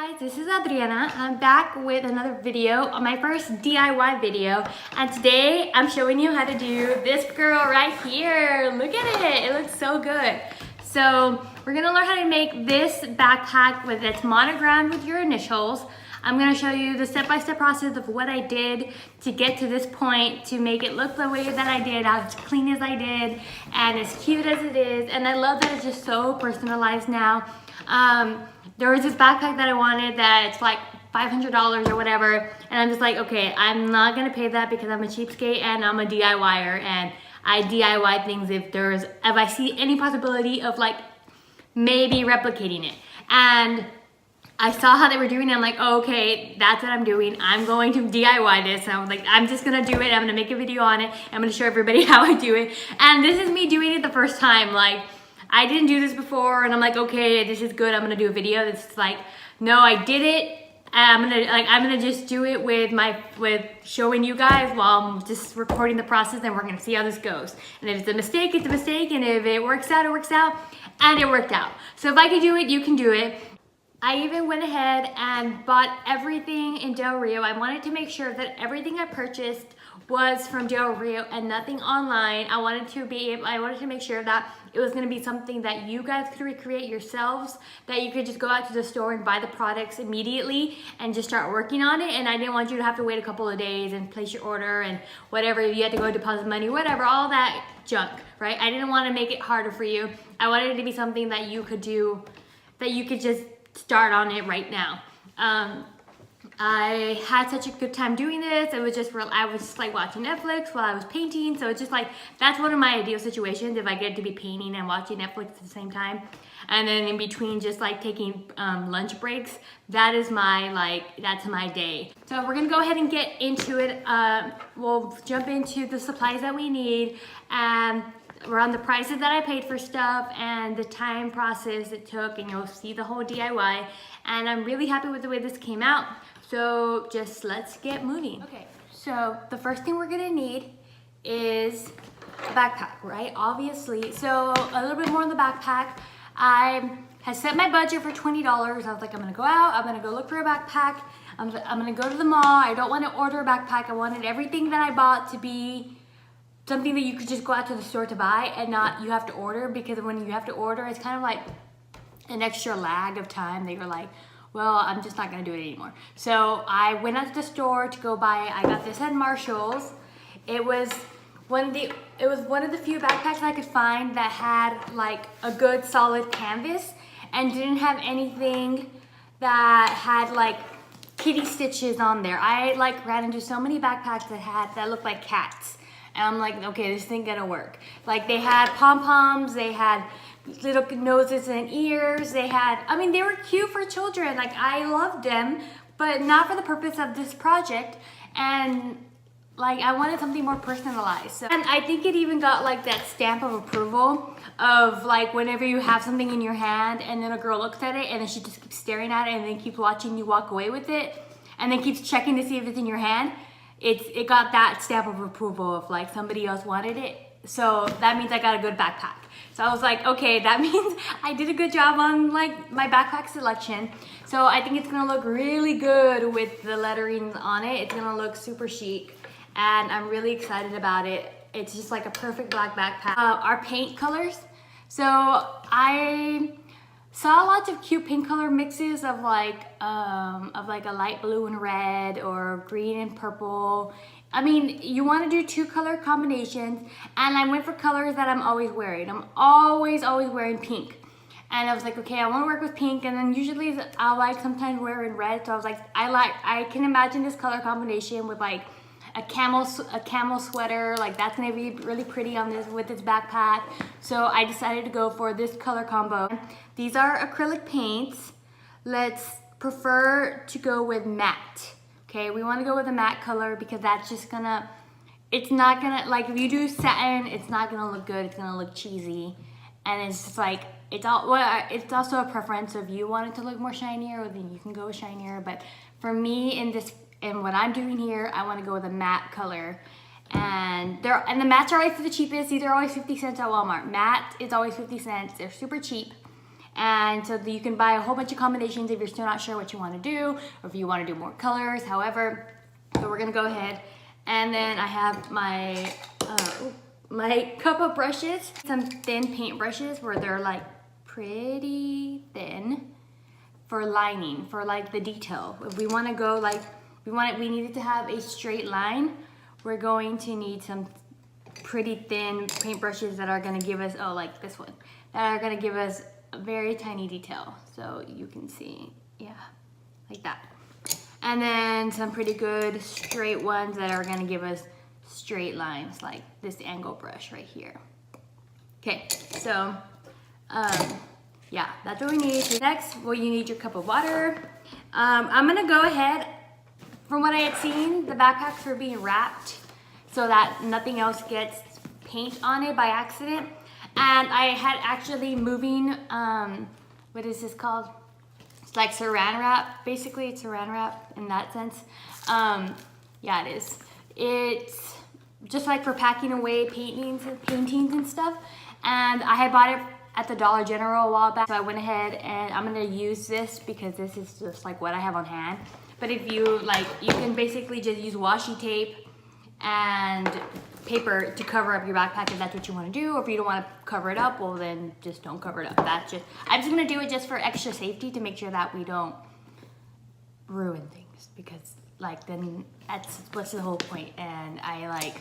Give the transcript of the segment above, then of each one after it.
guys, this is Adriana. I'm back with another video, my first DIY video, and today I'm showing you how to do this girl right here. Look at it, it looks so good. So we're gonna learn how to make this backpack with its monogrammed with your initials. I'm gonna show you the step-by-step process of what I did to get to this point, to make it look the way that I did, as clean as I did, and as cute as it is. And I love that it's just so personalized now. There was this backpack that I wanted that it's like $500 or whatever, and I'm just like, okay, I'm not gonna pay that because I'm a cheapskate and I'm a DIYer, and I DIY things if I see any possibility of like maybe replicating it. And I saw how they were doing it. I'm like, oh, okay, that's what I'm doing. I'm going to DIY this. And I was like, I'm just gonna do it. I'm gonna make a video on it. I'm gonna show everybody how I do it. And this is me doing it the first time. Like, I didn't do this before, and I'm like, okay, this is good. I'm gonna do a video. It's like, no, I did it. I'm gonna just do it with showing you guys while I'm just recording the process, and we're gonna see how this goes. And if it's a mistake, it's a mistake, and if it works out, it works out, and it worked out. So if I can do it, you can do it. I even went ahead and bought everything in Del Rio. I wanted to make sure that everything I purchased was from Del Rio and nothing online. I wanted to make sure that it was gonna be something that you guys could recreate yourselves, that you could just go out to the store and buy the products immediately and just start working on it. And I didn't want you to have to wait a couple of days and place your order and whatever, you had to go deposit money, whatever, all that junk, right? I didn't wanna make it harder for you. I wanted it to be something that you could do, that you could just start on it right now. I had such a good time doing this. It was just I was just like watching Netflix while I was painting. So it's just like, that's one of my ideal situations, if I get to be painting and watching Netflix at the same time. And then in between, just like taking lunch breaks, that's my day. So we're gonna go ahead and get into it. We'll jump into the supplies that we need, and around the prices that I paid for stuff and the time process it took, and you'll see the whole DIY. And I'm really happy with the way this came out. So just let's get moving. Okay, so the first thing we're gonna need is a backpack, right? Obviously. So a little bit more on the backpack. I had set my budget for $20. I was like, I'm gonna go out, I'm gonna go look for a backpack. I'm gonna go to the mall. I don't wanna order a backpack. I wanted everything that I bought to be something that you could just go out to the store to buy and not you have to order, because when you have to order, it's kind of like an extra lag of time that you're like, well, I'm just not gonna do it anymore. So I went out to the store to go buy it. I got this at Marshall's. It was one of the few backpacks I could find that had like a good solid canvas and didn't have anything that had like kitty stitches on there. I like ran into so many backpacks that looked like cats. And I'm like, okay, this ain't gonna work. Like, they had pom-poms, they had little noses and ears, they were cute for children. Like, I loved them, but not for the purpose of this project. And like, I wanted something more personalized. So, and I think it even got like that stamp of approval of like, whenever you have something in your hand and then a girl looks at it and then she just keeps staring at it and then keeps watching you walk away with it and then keeps checking to see if it's in your hand. It got that stamp of approval of like somebody else wanted it. So that means I got a good backpack. So I was like, okay, that means I did a good job on like my backpack selection. So I think it's gonna look really good with the lettering on it. It's gonna look super chic, and I'm really excited about it. It's just like a perfect black backpack. Our paint colors. So I saw lots of cute paint color mixes of like a light blue and red, or green and purple. I mean, you want to do 2 color combinations, and I went for colors that I'm always wearing. I'm always wearing pink. And I was like, okay, I want to work with pink, and then usually I'll like sometimes wearing red. So I was like, I can imagine this color combination with like a camel sweater. Like, that's gonna be really pretty on this with this backpack. So I decided to go for this color combo. These are acrylic paints. Let's prefer to go with matte. Okay, we want to go with a matte color because that's just gonna, it's not gonna, like, if you do satin, it's not gonna look good. It's gonna look cheesy, and it's just like, it's also a preference. If you want it to look more shinier, then you can go with shinier. But for me, in what I'm doing here, I want to go with a matte color. And the mattes are always the cheapest. These are always 50 cents at Walmart. Matte is always 50 cents. They're super cheap. And so you can buy a whole bunch of combinations if you're still not sure what you want to do, or if you want to do more colors, however. So we're gonna go ahead, and then I have my my cup of brushes, some thin paint brushes where they're like pretty thin for lining, for like the detail. If we want to go like we need it to have a straight line, we're going to need some pretty thin paint brushes that are going to give us, oh, like this one, that are going to give us a very tiny detail. So you can see, yeah, like that. And then some pretty good straight ones that are going to give us straight lines, like this angle brush right here. Okay, so yeah, that's what we need. So next, well, you need your cup of water. I'm gonna go ahead, from what I had seen, the backpacks were being wrapped so that nothing else gets paint on it by accident. And I had actually moving, what is this called? It's like Saran wrap, basically. It's Saran wrap in that sense. Yeah, it is. It's just like for packing away paintings and stuff. And I had bought it at the Dollar General a while back, so I went ahead and I'm gonna use this because this is just like what I have on hand. But if you like, you can basically just use washi tape and paper to cover up your backpack if that's what you want to do. Or if you don't want to cover it up, well then just don't cover it up. I'm just gonna do it just for extra safety to make sure that we don't ruin things, because like then that's what's the whole point. And I like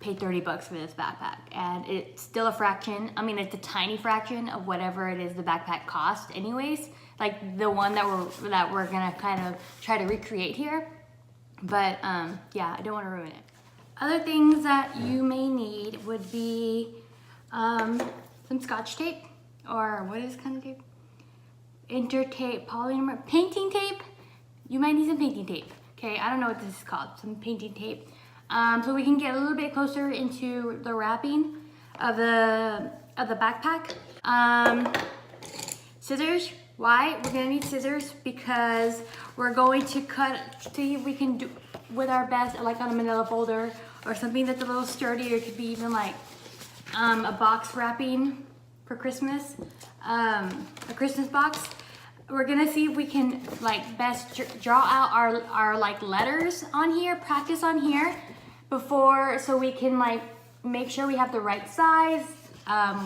paid $30 for this backpack, and it's still a fraction. I mean, it's a tiny fraction of whatever it is the backpack cost anyways, like the one that we're gonna kind of try to recreate here. But yeah, I don't want to ruin it. Other things that you may need would be some Scotch tape, or what is kind of tape? Intertape, polymer, painting tape. You might need some painting tape. Okay, I don't know what this is called. Some painting tape. So we can get a little bit closer into the wrapping of the backpack. Scissors. Why? We're gonna need scissors because we're going to cut, see if we can do with our best, like on a manila folder or something that's a little sturdier. It could be even like a box wrapping for Christmas, a Christmas box. We're gonna see if we can like best draw out our like letters on here, practice on here before, so we can like make sure we have the right size.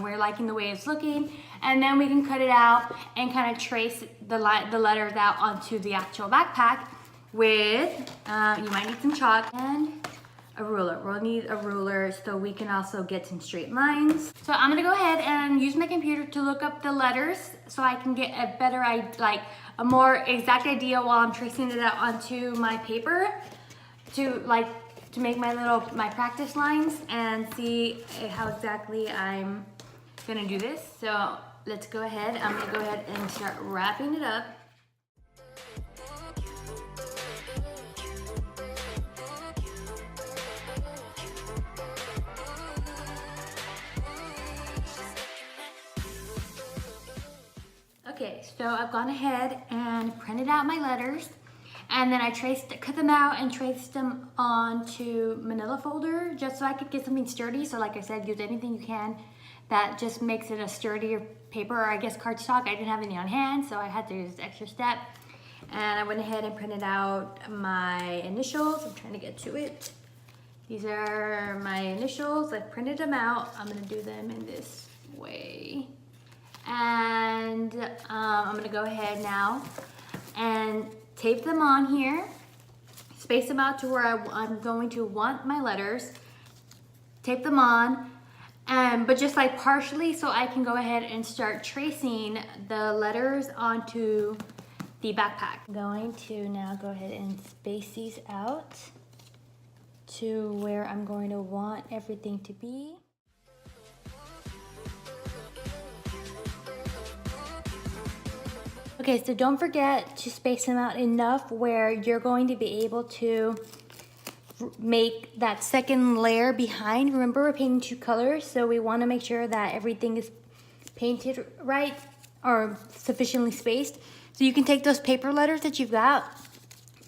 We're liking the way it's looking, and then we can cut it out and kind of trace the letters out onto the actual backpack with, you might need some chalk and a ruler. We'll need a ruler so we can also get some straight lines. So I'm gonna go ahead and use my computer to look up the letters so I can get a better, like a more exact idea while I'm tracing it out onto my paper to make my practice lines and see how exactly I'm gonna do this. So let's go ahead. I'm gonna go ahead and start wrapping it up. Okay, so I've gone ahead and printed out my letters, and then I cut them out and traced them onto Manila folder just so I could get something sturdy. So like I said, use anything you can that just makes it a sturdier paper, or I guess cardstock. I didn't have any on hand, so I had to use this extra step. And I went ahead and printed out my initials. I'm trying to get to it. These are my initials. I printed them out. I'm gonna do them in this way. And I'm gonna go ahead now and tape them on here, space them out to where I'm going to want my letters, tape them on, but just like partially, so I can go ahead and start tracing the letters onto the backpack. I'm going to now go ahead and space these out to where I'm going to want everything to be. Okay, so don't forget to space them out enough where you're going to be able to make that second layer behind. Remember, we're painting two colors, so we want to make sure that everything is painted right or sufficiently spaced. So you can take those paper letters that you've got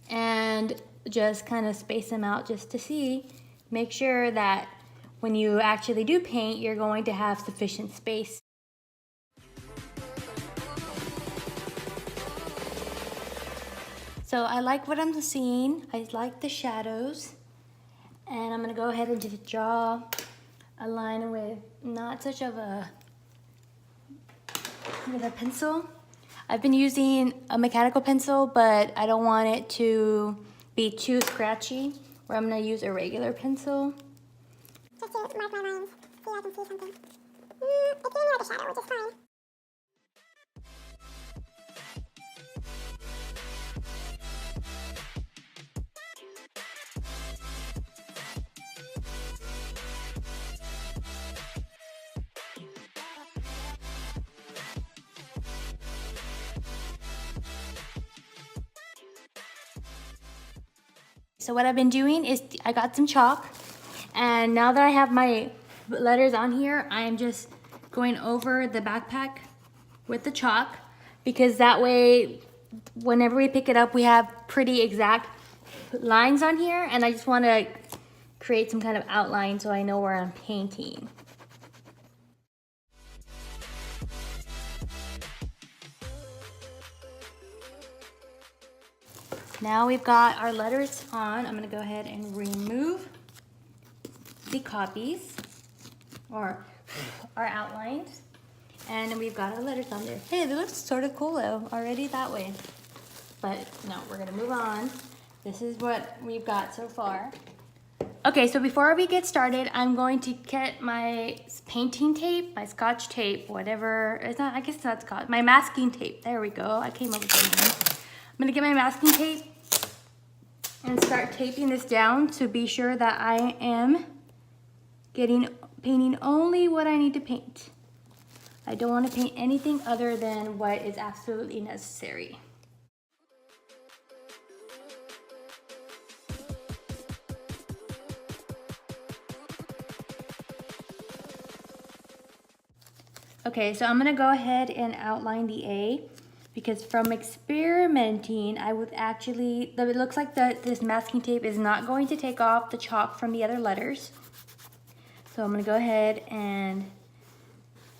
and just kind of space them out just to see. Make sure that when you actually do paint, you're going to have sufficient space. So I like what I'm seeing. I like the shadows. And I'm gonna go ahead and just draw a line with not such of with a pencil. I've been using a mechanical pencil, but I don't want it to be too scratchy, where I'm gonna use a regular pencil. Just to mark my lines, see if I can see something. It's giving me like a shadow, which is fine. So what I've been doing is I got some chalk, and now that I have my letters on here, I am just going over the backpack with the chalk, because that way whenever we pick it up we have pretty exact lines on here, and I just want to create some kind of outline so I know where I'm painting. Now we've got our letters on. I'm gonna go ahead and remove the copies or our outlines. And then we've got our letters on there. Hey, they look sort of cool though, already that way. But no, we're gonna move on. This is what we've got so far. Okay, so before we get started, I'm going to get my painting tape, my scotch tape, whatever. It's not, I guess it's not scotch, my masking tape. There we go, I came up with something. I'm gonna get my masking tape and start taping this down to be sure that I am painting only what I need to paint. I don't want to paint anything other than what is absolutely necessary. Okay, so I'm gonna go ahead and outline the A, because from experimenting, I would actually, it looks like this masking tape is not going to take off the chalk from the other letters. So I'm gonna go ahead and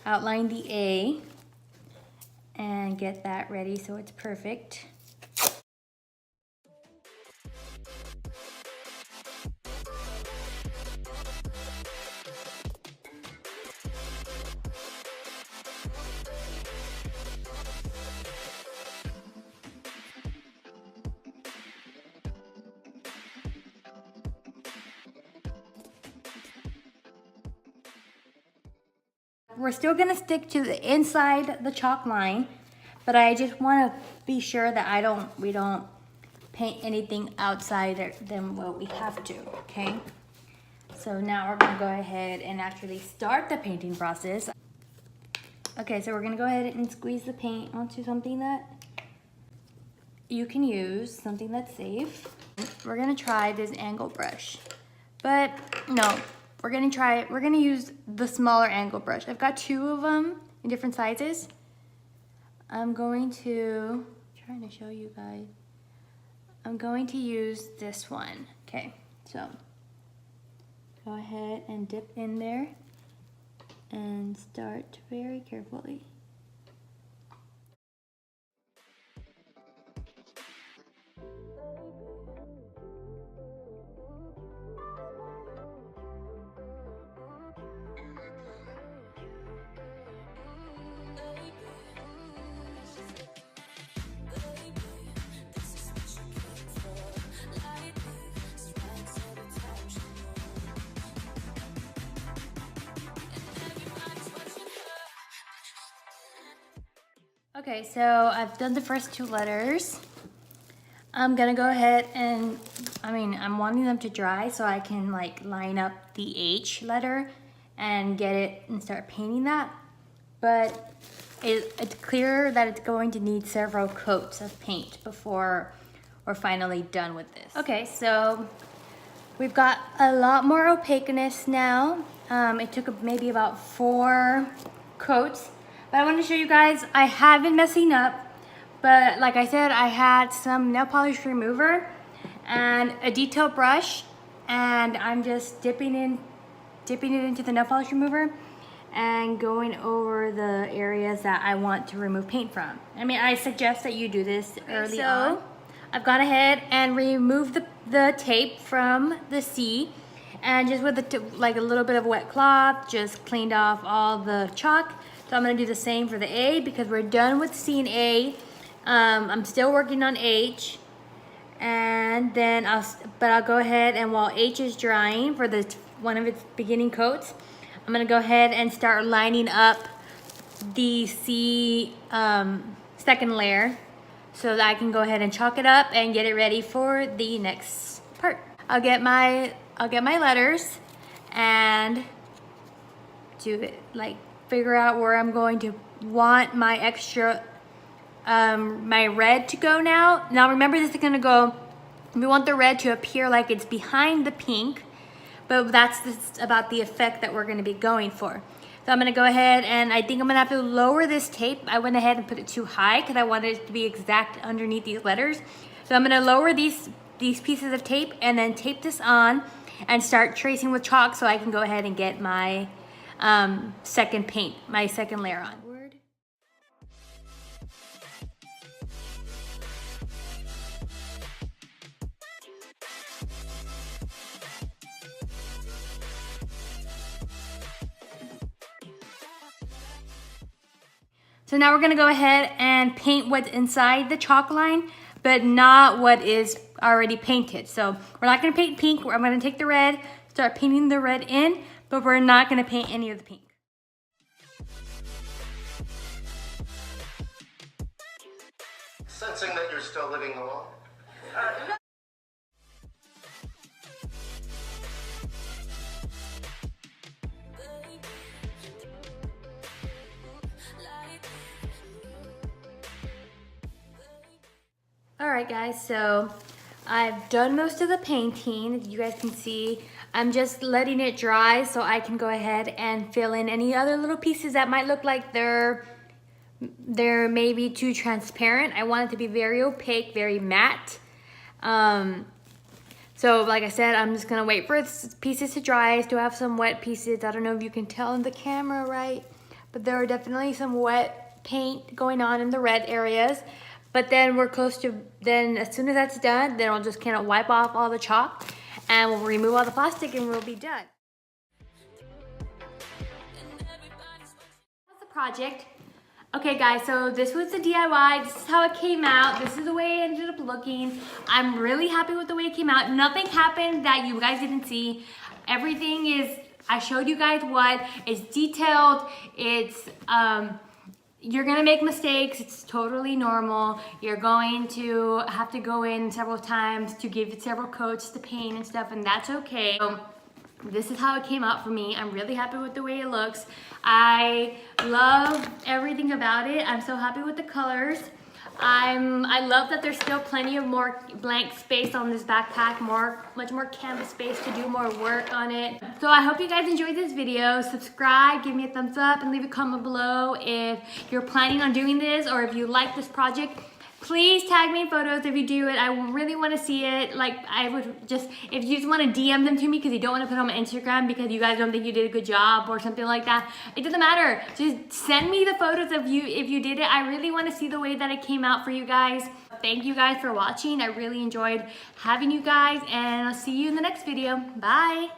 outline the A and get that ready so it's perfect. We're still gonna stick to the inside the chalk line, but I just wanna be sure that we don't paint anything outside than what we have to, okay? So now we're gonna go ahead and actually start the painting process. Okay, so we're gonna go ahead and squeeze the paint onto something that you can use, something that's safe. We're gonna try this angle brush, but no, we're gonna use the smaller angle brush. I've got 2 of them in different sizes. I'm trying to show you guys. I'm going to use this one. Okay, so go ahead and dip in there and start very carefully. Okay, so I've done the first 2 letters. I'm gonna go ahead and, I'm wanting them to dry so I can like line up the H letter and get it and start painting that. But it's clear that it's going to need several coats of paint before we're finally done with this. Okay, so we've got a lot more opaqueness now. It took maybe about 4 coats. But I want to show you guys, I have been messing up, but like I said, I had some nail polish remover and a detail brush, and I'm just dipping it into the nail polish remover and going over the areas that I want to remove paint from. I suggest that you do this early on. I've gone ahead and removed the tape from the C, and just with like a little bit of wet cloth, just cleaned off all the chalk. So I'm gonna do the same for the A because we're done with C and A. I'm still working on H, and then I'll go ahead and while H is drying for one of its beginning coats, I'm gonna go ahead and start lining up the C second layer so that I can go ahead and chalk it up and get it ready for the next part. I'll get my letters and do it, like figure out where I'm going to want my extra my red to go now. Now remember, this is gonna go, we want the red to appear like it's behind the pink, but that's about the effect that we're gonna be going for. So I'm gonna go ahead and I think I'm gonna have to lower this tape. I went ahead and put it too high because I wanted it to be exact underneath these letters. So I'm gonna lower these pieces of tape and then tape this on and start tracing with chalk so I can go ahead and get my second paint, my second layer on. So now we're gonna go ahead and paint what's inside the chalk line, but not what is already painted. So we're not gonna paint pink. I'm gonna take the red, start painting the red in, but we're not gonna paint any of the pink. Sensing that you're still living alone. Alright guys, so I've done most of the painting. As you guys can see, I'm just letting it dry so I can go ahead and fill in any other little pieces that might look like they're maybe too transparent. I want it to be very opaque, very matte. So like I said, I'm just gonna wait for pieces to dry. I still have some wet pieces. I don't know if you can tell in the camera right, but there are definitely some wet paint going on in the red areas. But then we're close to, then as soon as that's done, then I'll just kind of wipe off all the chalk and we'll remove all the plastic and we'll be done. That's the project. Okay guys, so this was the DIY. This is how it came out. This is the way it ended up looking. I'm really happy with the way it came out. Nothing happened that you guys didn't see. Everything is, I showed you guys what. It's detailed. It's, you're gonna make mistakes. It's totally normal. You're going to have to go in several times to give it several coats to paint and stuff, and that's okay. So this is how it came out for me. I'm really happy with the way it looks. I love everything about it. I'm so happy with the colors. I love that there's still plenty of more blank space on this backpack, much more canvas space to do more work on it. So I hope you guys enjoyed this video. Subscribe, give me a thumbs up, and leave a comment below if you're planning on doing this or if you like this project. Please tag me in photos if you do it. I really want to see it. Like, I would just, if you just want to DM them to me because you don't want to put them on my Instagram because you guys don't think you did a good job or something like that, it doesn't matter. Just send me the photos of you if you did it. I really want to see the way that it came out for you guys. Thank you guys for watching. I really enjoyed having you guys, and I'll see you in the next video. Bye.